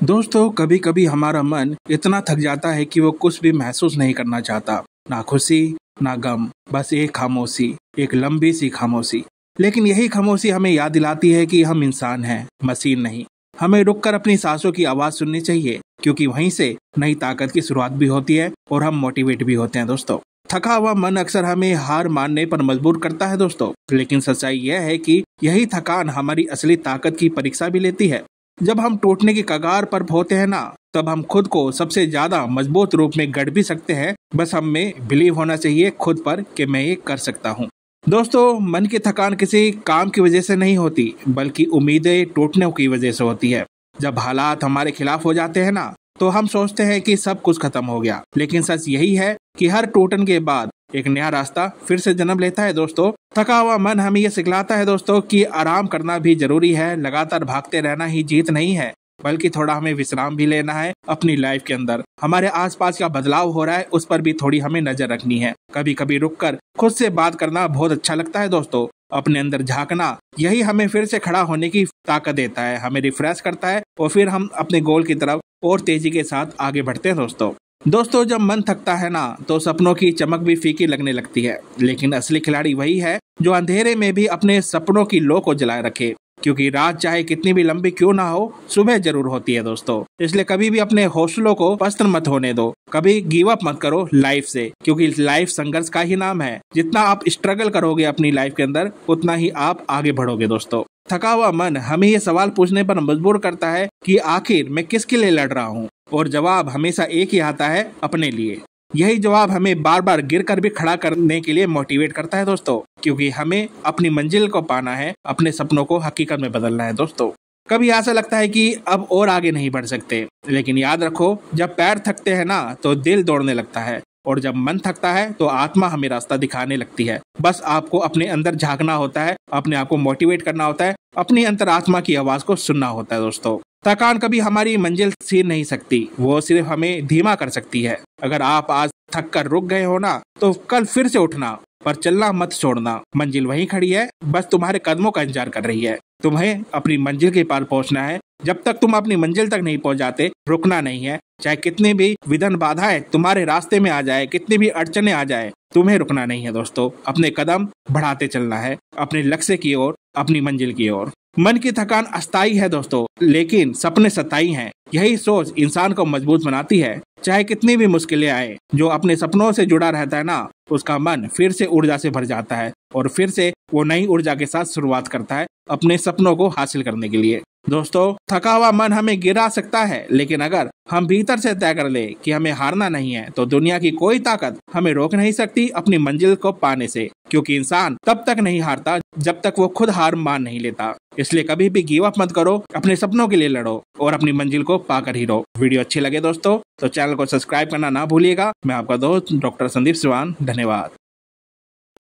दोस्तों, कभी कभी हमारा मन इतना थक जाता है कि वो कुछ भी महसूस नहीं करना चाहता। ना खुशी, ना गम, बस एक खामोशी, एक लंबी सी खामोशी। लेकिन यही खामोशी हमें याद दिलाती है कि हम इंसान हैं, मशीन नहीं। हमें रुककर अपनी सांसों की आवाज सुननी चाहिए, क्योंकि वहीं से नई ताकत की शुरुआत भी होती है और हम मोटिवेट भी होते हैं। दोस्तों, थका हुआ मन अक्सर हमें हार मानने पर मजबूर करता है दोस्तों, लेकिन सच्चाई यह है कि यही थकान हमारी असली ताकत की परीक्षा भी लेती है। जब हम टूटने की कगार पर होते हैं ना, तब हम खुद को सबसे ज्यादा मजबूत रूप में गढ़ भी सकते हैं। बस हम में बिलीव होना चाहिए खुद पर कि मैं ये कर सकता हूँ। दोस्तों, मन की थकान किसी काम की वजह से नहीं होती, बल्कि उम्मीदें टूटने की वजह से होती है। जब हालात हमारे खिलाफ हो जाते हैं ना, तो हम सोचते हैं कि सब कुछ खत्म हो गया, लेकिन सच यही है कि हर टूटन के बाद एक नया रास्ता फिर से जन्म लेता है। दोस्तों, थका हुआ मन हमें ये सिखलाता है दोस्तों कि आराम करना भी जरूरी है। लगातार भागते रहना ही जीत नहीं है, बल्कि थोड़ा हमें विश्राम भी लेना है। अपनी लाइफ के अंदर हमारे आसपास का बदलाव हो रहा है, उस पर भी थोड़ी हमें नजर रखनी है। कभी कभी रुककर खुद से बात करना बहुत अच्छा लगता है दोस्तों। अपने अंदर झांकना, यही हमें फिर से खड़ा होने की ताकत देता है, हमें रिफ्रेश करता है और फिर हम अपने गोल की तरफ और तेजी के साथ आगे बढ़ते हैं। दोस्तों, जब मन थकता है ना, तो सपनों की चमक भी फीकी लगने लगती है। लेकिन असली खिलाड़ी वही है जो अंधेरे में भी अपने सपनों की लौ को जलाए रखे, क्योंकि रात चाहे कितनी भी लंबी क्यों ना हो, सुबह जरूर होती है दोस्तों। इसलिए कभी भी अपने हौसलों को पस्त मत होने दो, कभी गिव अप मत करो लाइफ से, क्योंकि लाइफ संघर्ष का ही नाम है। जितना आप स्ट्रगल करोगे अपनी लाइफ के अंदर, उतना ही आप आगे बढ़ोगे। दोस्तों, थका हुआ मन हमें ये सवाल पूछने पर मजबूर करता है कि आखिर मैं किसके लिए लड़ रहा हूँ, और जवाब हमेशा एक ही आता है, अपने लिए। यही जवाब हमें बार बार गिर कर भी खड़ा करने के लिए मोटिवेट करता है दोस्तों, क्योंकि हमें अपनी मंजिल को पाना है, अपने सपनों को हकीकत में बदलना है। दोस्तों, कभी ऐसा लगता है कि अब और आगे नहीं बढ़ सकते, लेकिन याद रखो, जब पैर थकते हैं ना, तो दिल दौड़ने लगता है, और जब मन थकता है तो आत्मा हमें रास्ता दिखाने लगती है। बस आपको अपने अंदर झांकना होता है, अपने आप को मोटिवेट करना होता है, अपनी अंतरात्मा की आवाज को सुनना होता है। दोस्तों, थकान कभी हमारी मंजिल छीन नहीं सकती, वो सिर्फ हमें धीमा कर सकती है। अगर आप आज थक कर रुक गए हो ना, तो कल फिर से उठना, पर चलना मत छोड़ना। मंजिल वहीं खड़ी है, बस तुम्हारे कदमों का इंतजार कर रही है। तुम्हें अपनी मंजिल के पार पहुंचना है। जब तक तुम अपनी मंजिल तक नहीं पहुंच जाते, रुकना नहीं है। चाहे कितनी भी विघ्न बाधाएं तुम्हारे रास्ते में आ जाए, कितनी भी अड़चने आ जाए, तुम्हें रुकना नहीं है। दोस्तों, अपने कदम बढ़ाते चलना है, अपने लक्ष्य की ओर, अपनी मंजिल की ओर। मन की थकान अस्थायी है दोस्तों, लेकिन सपने सताई हैं। यही सोच इंसान को मजबूत बनाती है। चाहे कितनी भी मुश्किलें आए, जो अपने सपनों से जुड़ा रहता है ना, उसका मन फिर से ऊर्जा से भर जाता है, और फिर से वो नई ऊर्जा के साथ शुरुआत करता है अपने सपनों को हासिल करने के लिए। दोस्तों, थका हुआ मन हमें गिरा सकता है, लेकिन अगर हम भीतर से तय कर ले कि हमें हारना नहीं है, तो दुनिया की कोई ताकत हमें रोक नहीं सकती अपनी मंजिल को पाने से। क्योंकि इंसान तब तक नहीं हारता जब तक वो खुद हार मान नहीं लेता। इसलिए कभी भी गिव अप मत करो, अपने सपनों के लिए लड़ो और अपनी मंजिल को पाकर ही रहो। वीडियो अच्छी लगे दोस्तों, तो चैनल को सब्सक्राइब करना ना भूलिएगा। मैं आपका दोस्त डॉक्टर संदीप सिवान, धन्यवाद।